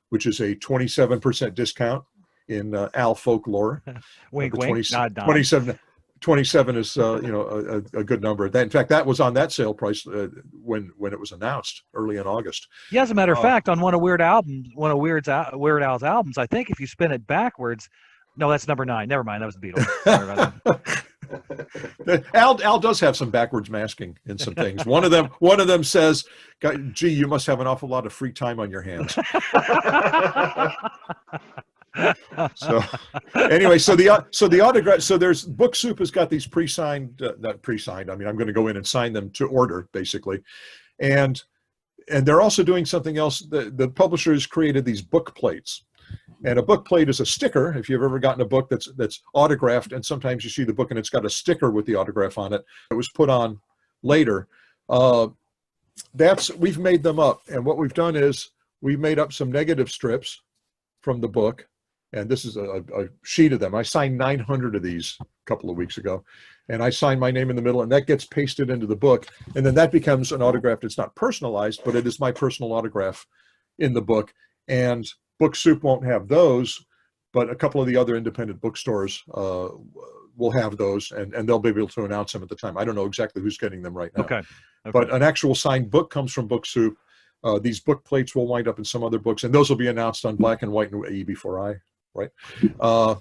which is a 27% discount in Al folklore.
Wink, wink, nod, nod.
27 is a good number. In fact, that was on that sale price when it was announced early in August.
Yeah, as a matter of fact, on one of Weird Al's albums, I think if you spin it backwards, no, that's number 9. Never mind, that was the Beatles. Sorry about that.
Al does have some backwards masking in some things. One of them says, "Gee, you must have an awful lot of free time on your hands." So anyway, so the autograph, so there's Book Soup has got these pre-signed, not pre-signed, I mean, I'm going to go in and sign them to order, basically. And they're also doing something else. The publishers created these book plates. And a book plate is a sticker. If you've ever gotten a book that's autographed, and sometimes you see the book and it's got a sticker with the autograph on it, it was put on later. We've made them up. And what we've done is we've made up some negative strips from the book. And this is a sheet of them. I signed 900 of these a couple of weeks ago, and I signed my name in the middle, and that gets pasted into the book. And then that becomes an autograph. It's not personalized, but it is my personal autograph in the book. And Book Soup won't have those, but a couple of the other independent bookstores will have those, and they'll be able to announce them at the time. I don't know exactly who's getting them right now.
Okay.
But an actual signed book comes from Book Soup. These book plates will wind up in some other books, and those will be announced on Black and White and E before I. Right. So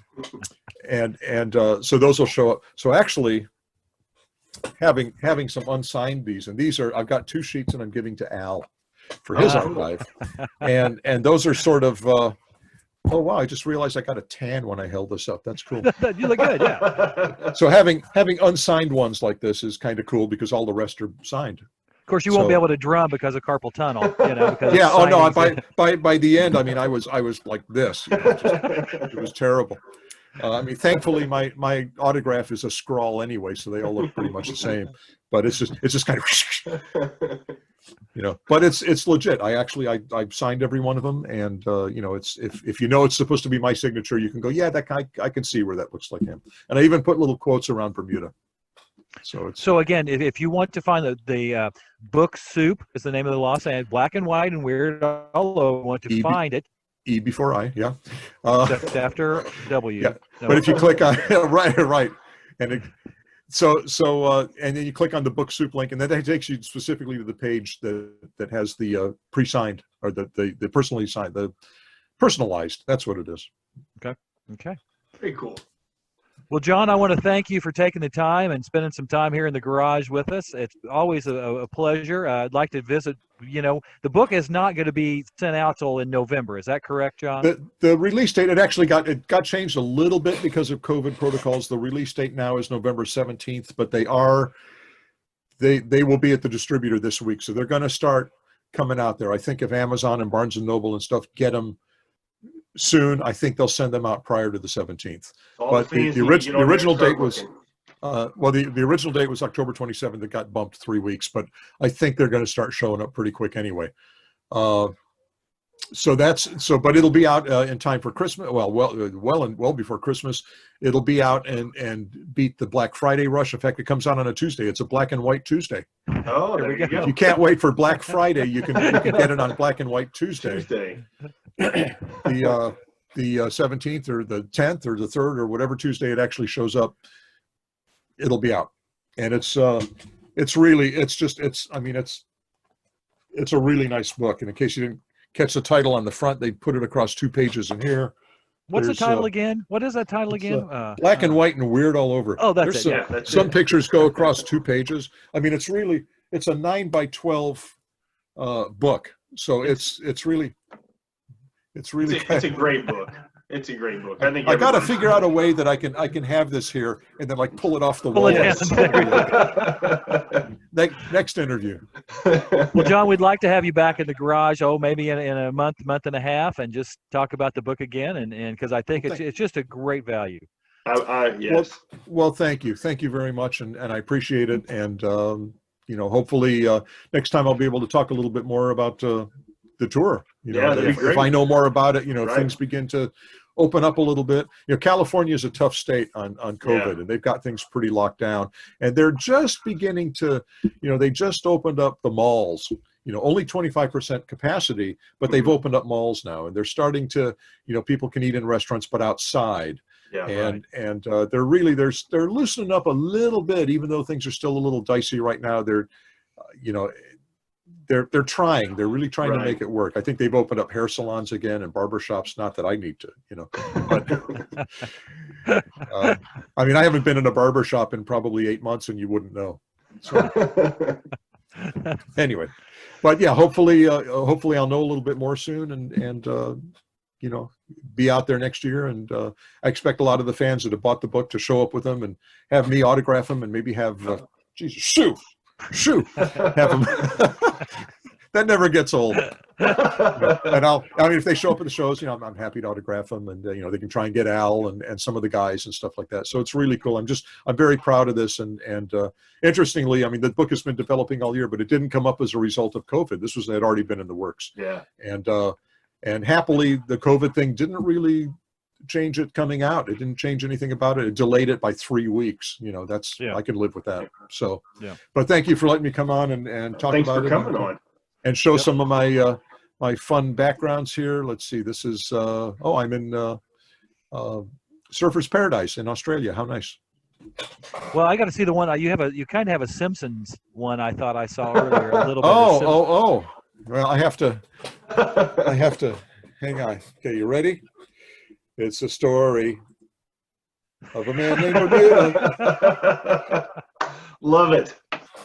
those will show up. So actually having some unsigned these, and I've got 2 sheets and I'm giving to Al for his archive. And those are sort of, oh wow, I just realized I got a tan when I held this up. That's cool.
You look good, yeah.
So having unsigned ones like this is kind of cool because all the rest are signed.
Of course, you won't be able to drum because of carpal tunnel, because
yeah. Oh no! By the end, I mean, I was like this. It was terrible. I mean, thankfully, my autograph is a scrawl anyway, so they all look pretty much the same. But it's just kind of, But it's legit. I signed every one of them, and it's if it's supposed to be my signature, you can go, yeah, that guy, I can see where that looks like him. And I even put little quotes around Bermuda. So again,
if you want to find the Book Soup is the name of the Los Angeles Black and White and Weird all over, want to find it.
E before I, yeah.
After W.
Yeah. No. But if you click on right, and and then you click on the Book Soup link, and then that takes you specifically to the page that has the pre-signed or the personally signed, the personalized. That's what it is.
Okay.
Very cool.
Well, John, I want to thank you for taking the time and spending some time here in the garage with us. It's always a pleasure. I'd like to visit. The book is not going to be sent out till in November. Is that correct, John?
The release date, it actually got changed a little bit because of COVID protocols. The release date now is November 17th, but they will be at the distributor this week. So they're going to start coming out there. I think if Amazon and Barnes & Noble and stuff get them soon, I think they'll send them out prior to the 17th. But the original date was the original date was October 27th. It got bumped 3 weeks, but I think they're going to start showing up pretty quick anyway. So but it'll be out in time for Christmas. Well before Christmas. It'll be out and beat the Black Friday rush. In fact, it comes out on a Tuesday. It's a Black and White Tuesday.
Oh, there you go.
If you can't wait for Black Friday, you can get it on Black and White Tuesday. The 17th or the 10th or the 3rd or whatever Tuesday it actually shows up, it'll be out. And it's a really nice book. And in case you didn't catch the title on the front, they put it across 2 pages in here.
What's the title again? What is that title again?
Black and White and Weird all over.
Oh, that's it.
Some pictures go across 2 pages. I mean, it's a 9x12 book. So it's a great
book. It's a great book. I think
I got to figure out a way that I can have this here and then like pull it off the wall. Next interview.
Well, John, we'd like to have you back in the garage. Maybe in a month and a half, and just talk about the book again. And because I think it's just a great value.
Yes.
Well, thank you very much, and I appreciate it. And hopefully next time I'll be able to talk a little bit more about the tour. If I know more about it,
right.
Things begin to open up a little bit. California is a tough state on COVID, and they've got things pretty locked down. And they're just beginning to, they just opened up the malls. Only 25% capacity, but they've opened up malls now, and they're starting to, people can eat in restaurants, but outside.
Yeah,
and they're loosening up a little bit, even though things are still a little dicey right now. They're trying. They're really trying to make it work. I think they've opened up hair salons again and barbershops. Not that I need to, But, I mean, I haven't been in a barbershop in probably 8 months, and you wouldn't know. So, anyway, but yeah, hopefully I'll know a little bit more soon, and be out there next year. And I expect a lot of the fans that have bought the book to show up with them and have me autograph them, and maybe have shoo, have them. That never gets old. And if they show up at the shows, I'm happy to autograph them, and they can try and get Al and some of the guys and stuff like that. So it's really cool. I'm very proud of this. And interestingly, I mean, the book has been developing all year, but it didn't come up as a result of COVID. This had already been in the works.
Yeah.
And happily, the COVID thing didn't really change it coming out. It didn't change anything about it. It delayed it by 3 weeks. I can live with that. So, but thank you for letting me come on and talk
Thanks
about
for
it.
Coming on.
And show some of my my fun backgrounds here. Let's see. This is I'm in Surfer's Paradise in Australia. How nice.
Well, I got to see the one you kind of have a Simpsons one. I thought I saw earlier a little bit.
Oh. Well, I have to hang on. Okay, you ready? It's a story of a man named Bermuda.
Love it.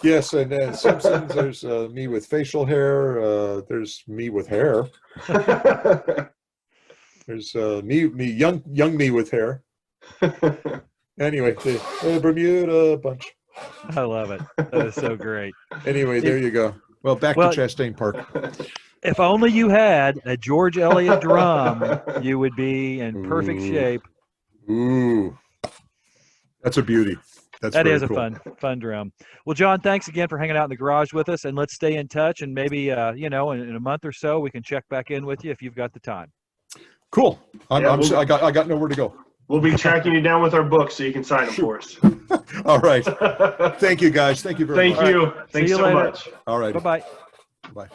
Yes, and then Simpsons, there's me with facial hair. There's me with hair. There's me, young me with hair. Anyway, the Bermuda bunch.
I love it. That is so great.
Anyway, there you go. Well, back to Chastain Park.
If only you had a George Eliot drum, you would be in perfect shape.
Ooh, that's a beauty.
That is cool. a fun drum. Well, John, thanks again for hanging out in the garage with us, and let's stay in touch. And maybe in a month or so, we can check back in with you if you've got the time.
Cool. I got nowhere to go.
We'll be tracking you down with our books so you can sign them for us.
All right. Thank you, guys. Thank you very much.
Thank you. Thanks so
later.
much.
All right.
Bye-bye.
Bye.